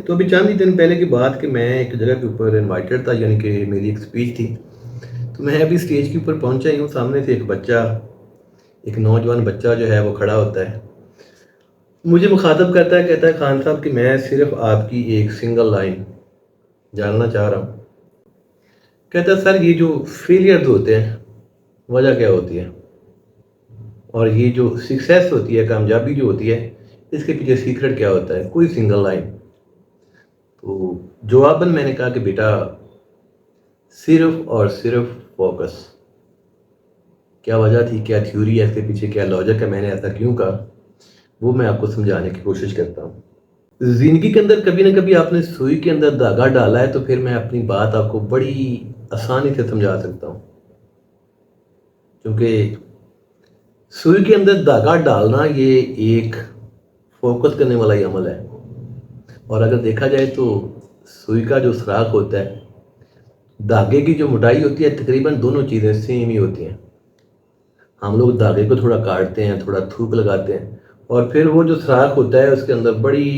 تو ابھی چند ہی دن پہلے کی بات کہ میں ایک جگہ کے اوپر انوائٹڈ تھا، یعنی کہ میری ایک اسپیچ تھی. تو میں ابھی اسٹیج کے اوپر پہنچا ہی ہوں، سامنے سے ایک نوجوان بچہ جو ہے وہ کھڑا ہوتا ہے، مجھے مخاطب کرتا ہے، کہتا ہے خان صاحب کہ میں صرف آپ کی ایک سنگل لائن جاننا چاہ رہا ہوں. کہتا ہے سر یہ جو فیلئرز ہوتے ہیں وجہ کیا ہوتی ہے، اور یہ جو سکسیس ہوتی ہے، کامیابی جو ہوتی ہے، اس کے پیچھے سیکرٹ کیا ہوتا ہے، کوئی سنگل لائن. تو جواباً میں نے کہا کہ بیٹا صرف اور صرف فوکس. کیا وجہ تھی، کیا تھیوری ہے اس کے پیچھے، کیا لاجک ہے، میں نے ایسا کیوں کہا، وہ میں آپ کو سمجھانے کی کوشش کرتا ہوں. زندگی کے اندر کبھی نہ کبھی آپ نے سوئی کے اندر دھاگا ڈالا ہے، تو پھر میں اپنی بات آپ کو بڑی آسانی سے سمجھا سکتا ہوں. کیونکہ سوئی کے اندر دھاگا ڈالنا یہ ایک فوکس کرنے والا ہی عمل ہے. اور اگر دیکھا جائے تو سوئی کا جو سراخ ہوتا ہے، دھاگے کی جو موٹائی ہوتی ہے، تقریباً دونوں چیزیں سیم ہی ہوتی ہیں. ہم لوگ دھاگے کو تھوڑا کاٹتے ہیں، تھوڑا تھوک لگاتے ہیں، اور پھر وہ جو سراخ ہوتا ہے اس کے اندر بڑی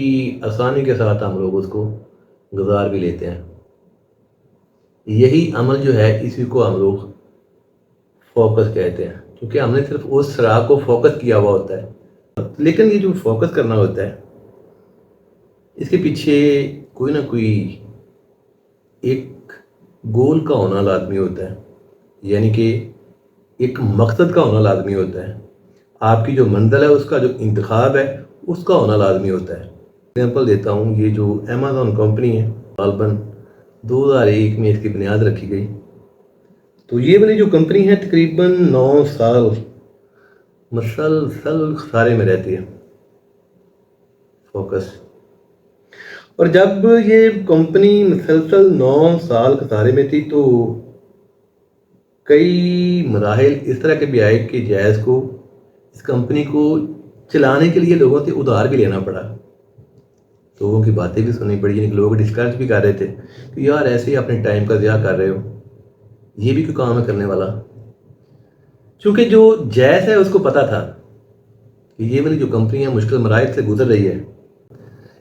آسانی کے ساتھ ہم لوگ اس کو گزار بھی لیتے ہیں. یہی عمل جو ہے اسی کو ہم لوگ فوکس کہتے ہیں، کیونکہ ہم نے صرف اس سراخ کو فوکس کیا ہوا ہوتا ہے. لیکن یہ جو فوکس کرنا ہوتا ہے اس کے پیچھے کوئی نہ کوئی ایک گول کا ہونا لازمی ہوتا ہے، یعنی کہ ایک مقصد کا ہونا لازمی ہوتا ہے. آپ کی جو منزل ہے اس کا جو انتخاب ہے اس کا ہونا لازمی ہوتا ہے. ایگزامپل دیتا ہوں، یہ جو امیزون کمپنی ہے غالباً 2001 میں اس کی بنیاد رکھی گئی. تو یہ والی جو کمپنی ہے تقریباً 9 سال مسلسل خسارے میں رہتی ہے. فوکس. اور جب یہ کمپنی مسلسل 9 سال خسارے میں تھی تو کئی مراحل اس طرح کے بھی آئے کہ جائز کو اس کمپنی کو چلانے کے لیے لوگوں سے ادھار بھی لینا پڑا. لوگوں کی باتیں بھی سننی پڑی، یعنی کہ لوگ ڈسکس بھی کر رہے تھے کہ یار ایسے ہی اپنے ٹائم کا ضیاع کر رہے ہو، یہ بھی کوئی کام ہے کرنے والا. چونکہ جو جائز ہے اس کو پتا تھا کہ یہ میری جو کمپنی ہے مشکل مراحل سے گزر رہی ہے،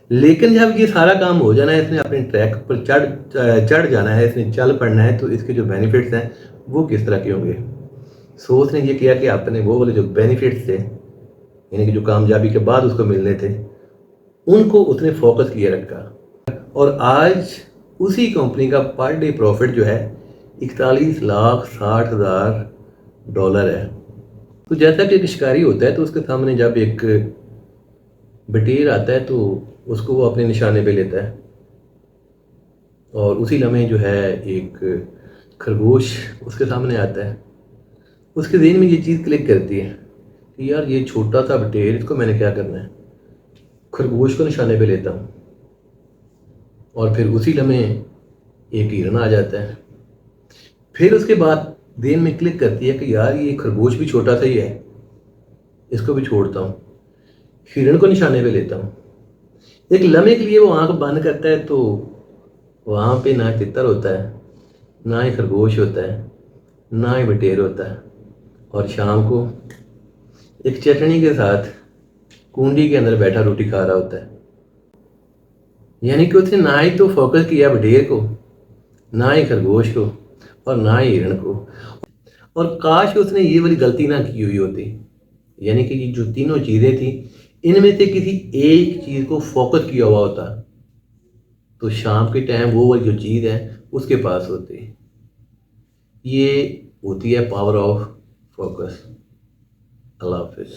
لیکن جب یہ سارا کام ہو جانا ہے، اس نے اپنے ٹریک پر چڑھ جانا ہے، اس نے چل پڑنا ہے، تو اس کے جو بینیفٹس ہیں وہ کس طرح کے ہوں گے. سو اس نے یہ کیا کہ اپنے وہ والے جو بینیفٹس تھے، یعنی کہ جو کامیابی کے بعد اس کو ملنے تھے، ان کو اس نے فوکس کیے رکھا. اور آج اسی کمپنی کا پر ڈے پروفٹ جو ہے 41,60,000 ڈالر ہے. تو جیسا کہ ایک شکاری ہوتا ہے تو اس کے سامنے جب ایک بٹیر آتا ہے تو اس کو وہ اپنے نشانے پہ لیتا ہے، اور اسی لمحے جو ہے ایک خرگوش اس کے سامنے آتا ہے. اس کے ذہن میں یہ چیز کلک کرتی ہے کہ یار یہ چھوٹا سا بٹیر، اس کو میں نے کیا کرنا ہے، خرگوش کو نشانے پہ لیتا ہوں. اور پھر اسی لمحے ایک ہرن آ جاتا ہے. پھر اس کے بعد ذہن میں کلک کرتی ہے کہ یار یہ خرگوش بھی چھوٹا سا ہی ہے، اس کو بھی چھوڑتا ہوں، ہرن کو نشانے پہ لیتا ہوں. ایک لمحے کے لیے وہ آنکھ بند کرتا ہے تو وہاں پہ نہ تتر ہوتا ہے، نہ ہی خرگوش ہوتا ہے، نہ ہی بٹیر ہوتا ہے. اور شام کو ایک چٹنی کے ساتھ کنڈی کے اندر بیٹھا روٹی کھا رہا ہوتا ہے. یعنی کہ اس نے نہ ہی تو فوکس کیا بٹیر کو، نہ ہی خرگوش کو، اور نہ ہی ہرن کو. اور کاش اس نے یہ والی غلطی نہ کی ہوئی ہوتی، یعنی کہ یہ جو تینوں چیزیں تھیں ان میں سے کسی ایک چیز کو فوکس کیا ہوا ہوتا تو شام کے ٹائم وہ والی جو چیز ہے اس کے پاس ہوتی. یہ ہوتی ہے پاور آف فوکس. اللہ حافظ.